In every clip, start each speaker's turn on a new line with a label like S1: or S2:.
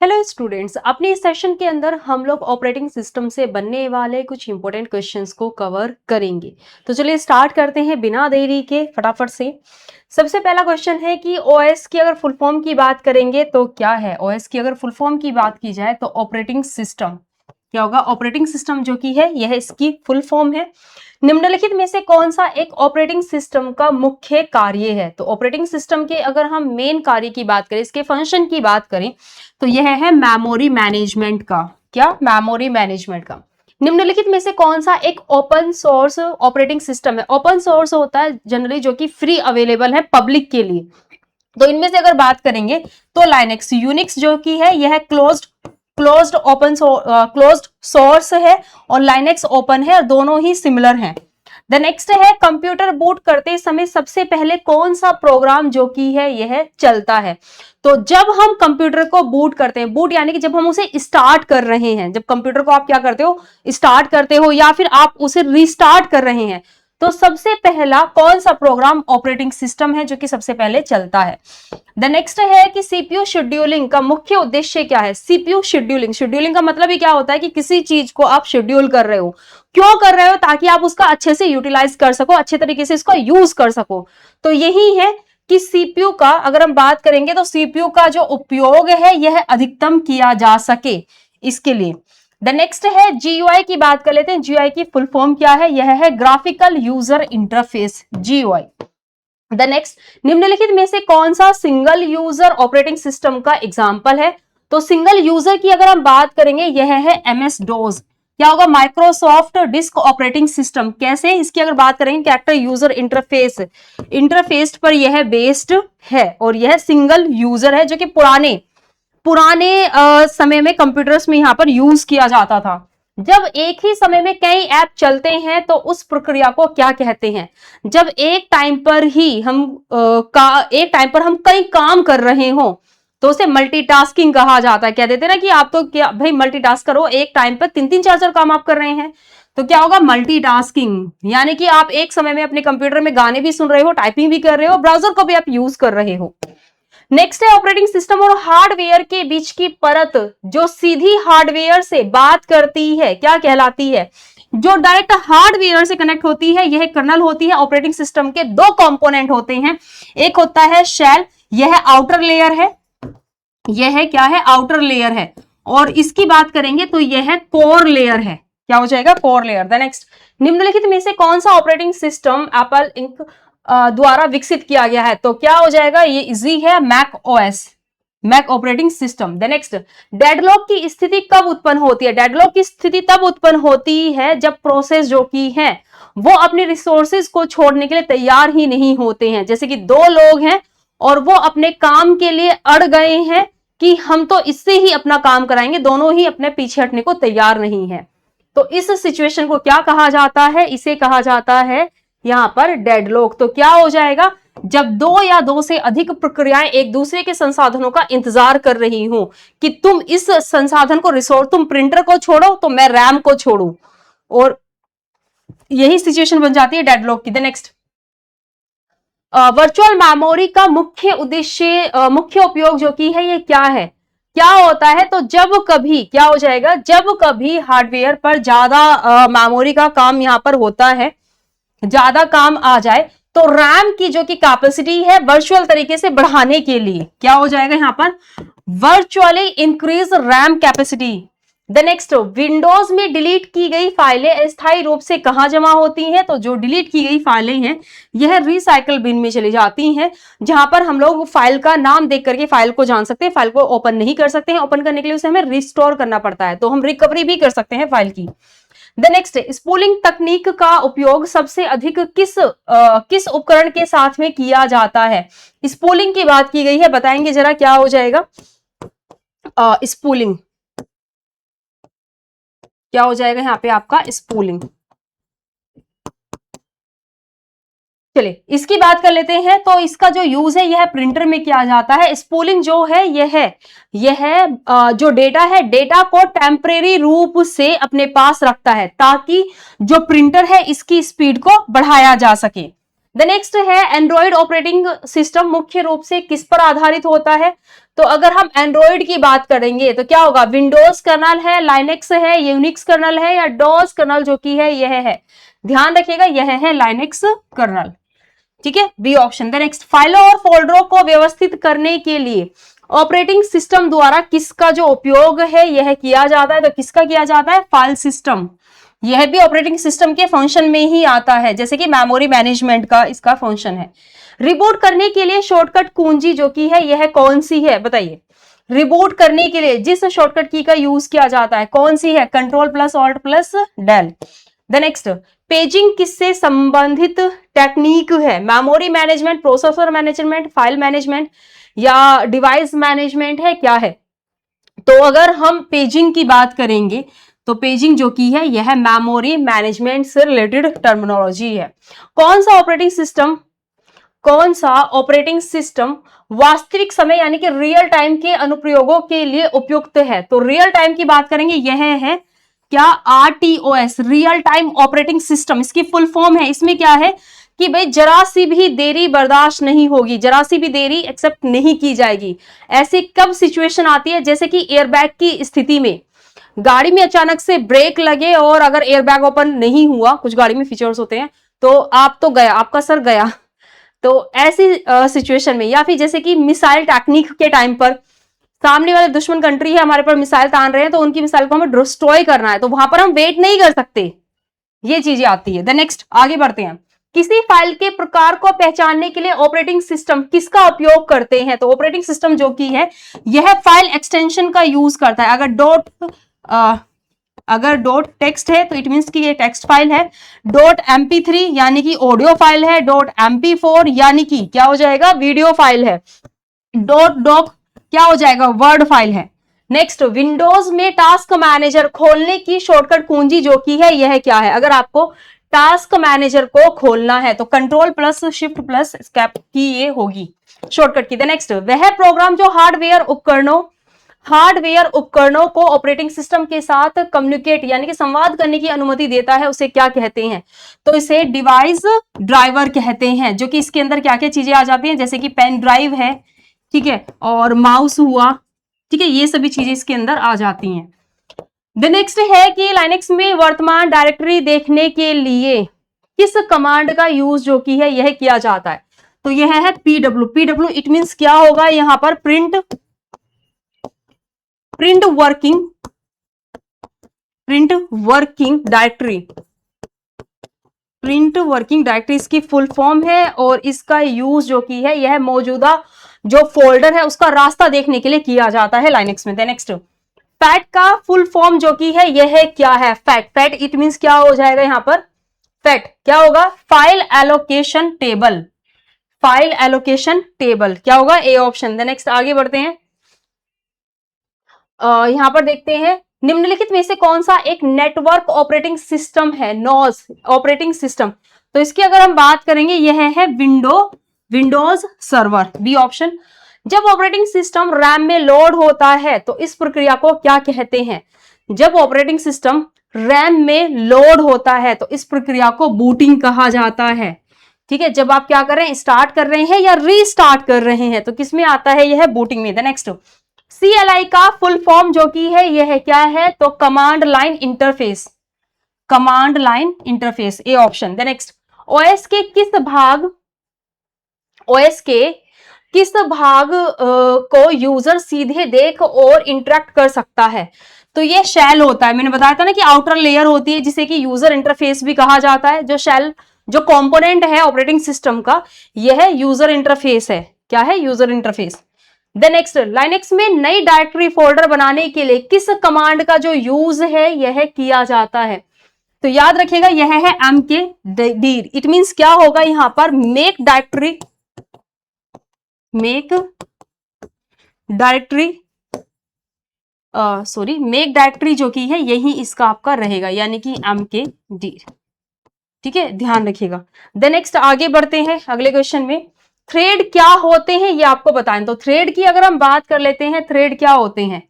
S1: Hello students, अपने इस session के अंदर हम लोग ऑपरेटिंग सिस्टम से बनने वाले कुछ इंपॉर्टेंट क्वेश्चंस को कवर करेंगे। तो चलिए स्टार्ट करते हैं बिना देरी के फटाफट से। सबसे पहला क्वेश्चन है कि ओएस की अगर फुल फॉर्म की बात करेंगे तो क्या है। ओएस की अगर फुल फॉर्म की बात की जाए तो ऑपरेटिंग सिस्टम क्या होगा। ऑपरेटिंग सिस्टम जो कि है यह इसकी फुल फॉर्म है। निम्नलिखित में से कौन सा एक ऑपरेटिंग सिस्टम का मुख्य कार्य है। तो ऑपरेटिंग सिस्टम के अगर हम मेन कार्य की बात करें, इसके फंक्शन की बात करें तो यह है मेमोरी मैनेजमेंट का। क्या? मेमोरी मैनेजमेंट का। निम्नलिखित में से कौन सा एक ओपन सोर्स ऑपरेटिंग सिस्टम है। ओपन सोर्स होता है जनरली जो कि फ्री अवेलेबल है पब्लिक के लिए। तो इनमें से अगर बात करेंगे तो लाइनेक्स, यूनिक्स जो कि है यह क्लोज्ड ओपन क्लोज्ड सोर्स है और लाइनेक्स ओपन है और दोनों ही सिमिलर हैं। द नेक्स्ट है कंप्यूटर बूट करते समय सबसे पहले कौन सा प्रोग्राम जो कि है यह चलता है। तो जब हम कंप्यूटर को बूट करते हैं, बूट यानी कि जब हम उसे स्टार्ट कर रहे हैं, जब कंप्यूटर को आप क्या करते हो, स्टार्ट करते हो या फिर आप उसे रिस्टार्ट कर रहे हैं, तो सबसे पहला कौन सा प्रोग्राम ऑपरेटिंग सिस्टम है जो कि सबसे पहले चलता है। द नेक्स्ट है कि सीपीयू शेड्यूलिंग का मुख्य उद्देश्य क्या है। सीपीयू शेड्यूलिंग, शेड्यूलिंग का मतलब ही क्या होता है कि किसी चीज को आप शेड्यूल कर रहे हो। क्यों कर रहे हो? ताकि आप उसका अच्छे से यूटिलाइज कर सको, अच्छे तरीके से इसका यूज कर सको। तो यही है कि सीपीयू का अगर हम बात करेंगे तो सीपीयू का जो उपयोग है यह अधिकतम किया जा सके इसके लिए। द नेक्स्ट है जीयूआई की बात कर लेते हैं। जीयूआई की फुल फॉर्म क्या है? यह है graphical user interface, GUI. The next, निम्नलिखित में से कौन सा सिंगल यूजर ऑपरेटिंग सिस्टम का एग्जाम्पल है। तो सिंगल यूजर की अगर हम बात करेंगे यह है एमएस डोज। क्या होगा? Microsoft disk operating system. कैसे? इसकी अगर बात करेंगे कैरेक्टर यूजर इंटरफेस, इंटरफेस पर यह बेस्ड है और यह सिंगल यूजर है जो कि पुराने समय में कंप्यूटर्स में यहां पर यूज किया जाता था। जब एक ही समय में कई ऐप चलते हैं तो उस प्रक्रिया को क्या कहते हैं। जब एक टाइम पर हम कई काम कर रहे हो तो उसे मल्टीटास्किंग कहा जाता है। कह देते ना कि आप तो क्या भाई मल्टीटास्क करो, एक टाइम पर तीन तीन चार चार काम आप कर रहे हैं, तो क्या होगा? मल्टीटास्किंग। यानी कि आप एक समय में अपने कंप्यूटर में गाने भी सुन रहे हो, टाइपिंग भी कर रहे हो, ब्राउजर को भी आप यूज कर रहे हो। नेक्स्ट है ऑपरेटिंग सिस्टम और हार्डवेयर के बीच की परत जो सीधी हार्डवेयर से बात करती है क्या कहलाती है। जो डायरेक्ट हार्डवेयर से कनेक्ट होती है यह कर्नल होती है। ऑपरेटिंग सिस्टम के दो कंपोनेंट होते हैं, एक होता है शेल, यह आउटर लेयर है, यह क्या है? आउटर लेयर है। और इसकी बात करेंगे तो यह कोर लेयर है। क्या हो जाएगा? Core layer. द नेक्स्ट, निम्नलिखित में से कौन सा ऑपरेटिंग सिस्टम एप्पल इंक द्वारा विकसित किया गया है। तो क्या हो जाएगा? ये इजी है, Mac OS, Mac operating system. The next, deadlock की स्थिति कब उत्पन्न होती है। डेडलॉक की स्थिति तब उत्पन्न होती है जब प्रोसेस जो की है वो अपने रिसोर्सेज को छोड़ने के लिए तैयार ही नहीं होते हैं। जैसे कि दो लोग हैं और वो अपने काम के लिए अड़ गए हैं कि हम तो इससे ही अपना काम कराएंगे, दोनों ही अपने पीछे हटने को तैयार नहीं है। तो इस सिचुएशन को क्या कहा जाता है? इसे कहा जाता है यहां पर डेडलॉक। तो क्या हो जाएगा? जब दो या दो से अधिक प्रक्रियाएं एक दूसरे के संसाधनों का इंतजार कर रही हो कि तुम इस संसाधन को रिसोर्स, तुम प्रिंटर को छोड़ो तो मैं रैम को छोड़ू, और यही सिचुएशन बन जाती है डेडलॉक की। द नेक्स्ट, वर्चुअल मेमोरी का मुख्य उद्देश्य, मुख्य उपयोग जो की है ये क्या है। क्या होता है? तो जब कभी क्या हो जाएगा? जब कभी हार्डवेयर पर ज्यादा मेमोरी का काम यहां पर होता है, ज्यादा काम आ जाए, तो रैम की जो कि कैपेसिटी है वर्चुअल तरीके से बढ़ाने के लिए क्या हो जाएगा यहां पर? Virtually increase RAM capacity. The next, Windows में डिलीट की गई फाइलें अस्थायी रूप से कहां जमा होती हैं। तो जो डिलीट की गई फाइलें हैं यह रिसाइकल बिन में चली जाती हैं, जहां पर हम लोग फाइल का नाम देख करके फाइल को जान सकते हैं। फाइल को ओपन नहीं कर सकते हैं, ओपन करने के लिए उसे हमें रिस्टोर करना पड़ता है, तो हम रिकवरी भी कर सकते हैं फाइल की। द नेक्स्ट, स्पूलिंग तकनीक का उपयोग सबसे अधिक किस उपकरण के साथ में किया जाता है। स्पूलिंग की बात की गई है, बताएंगे जरा क्या हो जाएगा। स्पूलिंग क्या हो जाएगा यहाँ पे आपका? स्पूलिंग। चलिए इसकी बात कर लेते हैं। तो इसका जो यूज है यह प्रिंटर में किया जाता है। स्पूलिंग जो है यह जो डेटा है, डेटा को टेम्परेरी रूप से अपने पास रखता है ताकि जो प्रिंटर है इसकी स्पीड को बढ़ाया जा सके। द नेक्स्ट है एंड्रॉइड ऑपरेटिंग सिस्टम मुख्य रूप से किस पर आधारित होता है। तो अगर हम एंड्रॉइड की बात करेंगे तो क्या होगा, विंडोज कर्नल है, लाइनेक्स है, यूनिक्स कर्नल है, या डॉस कर्नल जो कि है यह है, ध्यान रखिएगा यह है लाइनेक्स कर्नल। ठीक है, बी ऑप्शन। द नेक्स्ट, फाइलों और फोल्डरों को व्यवस्थित करने के लिए ऑपरेटिंग सिस्टम द्वारा किसका जो उपयोग है यह किया जाता है, तो किसका किया जाता है, फाइल सिस्टम। यह भी ऑपरेटिंग सिस्टम के फंक्शन में ही आता है, जैसे कि मेमोरी मैनेजमेंट का इसका फंक्शन है। रिबूट करने के लिए शॉर्टकट कुंजी जो की है यह कौन सी है, बताइए। रिबूट करने के लिए जिस शॉर्टकट की का यूज किया जाता है कौन सी है, control plus alt plus del. The next, paging किससे संबंधित टेक्निक है, memory management, processor management, file management, या डिवाइस मैनेजमेंट है, क्या है। तो अगर हम पेजिंग की बात करेंगे तो पेजिंग जो की है यह मेमोरी मैनेजमेंट से रिलेटेड टर्मिनोलॉजी है। कौन सा ऑपरेटिंग सिस्टम वास्तविक समय यानी कि रियल टाइम के अनुप्रयोगों के लिए उपयुक्त है, तो रियल टाइम की बात करेंगे यह है क्या, RTOS, real time operating system, इसकी फुल फॉर्म है। इसमें क्या है कि भाई जरा सी भी देरी बर्दाश्त नहीं होगी, जरा सी भी देरी एक्सेप्ट नहीं की जाएगी। ऐसी कब सिचुएशन आती है, जैसे कि एयरबैग की स्थिति में, गाड़ी में अचानक से ब्रेक लगे और अगर एयरबैग ओपन नहीं हुआ, कुछ गाड़ी में फीचर्स होते हैं, तो आप तो गया, आपका सर गया। तो ऐसी सिचुएशन में, या फिर जैसे कि मिसाइल टेक्निक के टाइम पर सामने वाले दुश्मन कंट्री है हमारे पर मिसाइल तान रहे हैं, तो उनकी मिसाइल को हमें डिस्ट्रॉय करना है, तो वहां पर हम वेट नहीं कर सकते, ये चीजें आती है। द नेक्स्ट, आगे बढ़ते हैं। किसी फाइल के प्रकार को पहचानने के लिए ऑपरेटिंग सिस्टम किसका उपयोग करते हैं, तो ऑपरेटिंग सिस्टम जो की है यह फाइल एक्सटेंशन का यूज करता है। अगर डॉट टेक्स्ट है तो इट मींस कि ये टेक्स्ट फाइल है, डॉट MP3 यानी कि ऑडियो फाइल है, डॉट MP4 यानी कि क्या हो जाएगा, वीडियो फाइल है, डॉट डॉक क्या हो जाएगा, वर्ड फाइल है। नेक्स्ट, विंडोज में टास्क मैनेजर खोलने की शॉर्टकट कुंजी जो की है यह क्या है, अगर आपको टास्क मैनेजर को खोलना है तो control plus shift plus escape की ये होगी शॉर्टकट की। नेक्स्ट, वह प्रोग्राम जो हार्डवेयर उपकरणों को ऑपरेटिंग सिस्टम के साथ कम्युनिकेट यानी कि संवाद करने की अनुमति देता है, उसे क्या कहते हैं, तो इसे डिवाइस ड्राइवर कहते हैं, जो कि इसके अंदर क्या क्या चीजें आ जाती हैं, जैसे कि पेन ड्राइव है, ठीक है, और माउस हुआ, ठीक है, ये सभी चीजें इसके अंदर आ जाती हैं। द नेक्स्ट है कि लाइनेक्स में वर्तमान डायरेक्टरी देखने के लिए किस कमांड का यूज जो की है यह किया जाता है, तो यह है PW। इट मींस क्या होगा यहां पर, प्रिंट वर्किंग डायरेक्टरी इसकी फुल फॉर्म है, और इसका यूज जो की है यह मौजूदा जो फोल्डर है उसका रास्ता देखने के लिए किया जाता है लाइनेक्स में। नेक्स्ट, फैट का फुल फॉर्म जो की है यह क्या है, फैट इट मींस क्या हो जाएगा यहां पर, फैट क्या होगा, फाइल एलोकेशन टेबल क्या होगा, ए ऑप्शन। नेक्स्ट, आगे बढ़ते हैं। यहां पर देखते हैं, निम्नलिखित में से कौन सा एक नेटवर्क ऑपरेटिंग सिस्टम है, नॉस ऑपरेटिंग सिस्टम, तो इसकी अगर हम बात करेंगे यह है विंडोज सर्वर, बी ऑप्शन। जब ऑपरेटिंग सिस्टम रैम में लोड होता है तो इस प्रक्रिया को क्या कहते हैं, जब ऑपरेटिंग सिस्टम रैम में लोड होता है तो इस प्रक्रिया को बूटिंग कहा जाता है। ठीक है, जब आप क्या कर रहे हैं, स्टार्ट कर रहे हैं या रीस्टार्ट कर रहे हैं तो किसमें आता है, यह बूटिंग में। नेक्स्ट, CLI का फुल फॉर्म जो की है यह क्या है, तो command line interface, A option. Next, OS के किस भाग को यूजर सीधे देख और इंटरेक्ट कर सकता है, तो ये शेल होता है। मैंने बताया था ना कि आउटर लेयर होती है जिसे कि यूजर इंटरफेस भी कहा जाता है। जो कंपोनेंट है ऑपरेटिंग सिस्टम का यह यूजर इंटरफेस है, क्या है, user interface. The next, Linux में नई डायरेक्टरी फोल्डर बनाने के लिए किस कमांड का जो यूज है यह किया जाता है, तो याद रखिएगा यह है mkdir। इट मींस क्या होगा यहां पर, मेक डायरेक्टरी जो की है यही इसका आपका रहेगा, यानी कि mkdir। ठीक है, ध्यान रखिएगा। द नेक्स्ट, आगे बढ़ते हैं अगले क्वेश्चन में। थ्रेड क्या होते हैं ये आपको बताएं, तो थ्रेड की अगर हम बात कर लेते हैं, थ्रेड क्या होते हैं,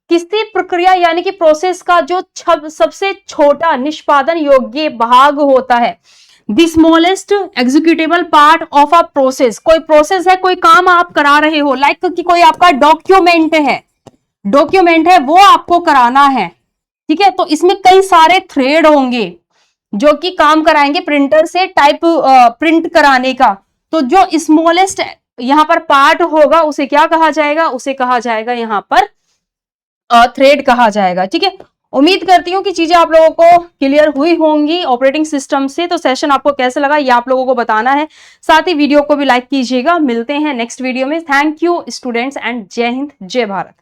S1: किसी प्रक्रिया यानी कि प्रोसेस का जो सबसे छोटा निष्पादन योग्य भाग होता है the smallest executable part of a process, कोई प्रोसेस है, कोई काम आप करा रहे हो, लाइक कि कोई आपका डॉक्यूमेंट है वो आपको कराना है, ठीक है। तो इसमें कई सारे थ्रेड होंगे जो कि काम कराएंगे प्रिंटर से टाइप प्रिंट कराने का। तो जो स्मॉलेस्ट यहां पर पार्ट होगा उसे क्या कहा जाएगा, उसे कहा जाएगा यहां पर थ्रेड कहा जाएगा, ठीक है। उम्मीद करती हूँ कि चीजें आप लोगों को क्लियर हुई होंगी ऑपरेटिंग सिस्टम से। तो सेशन आपको कैसे लगा ये आप लोगों को बताना है, साथ ही वीडियो को भी लाइक कीजिएगा। मिलते हैं नेक्स्ट वीडियो में। थैंक यू स्टूडेंट्स एंड जय हिंद जय भारत।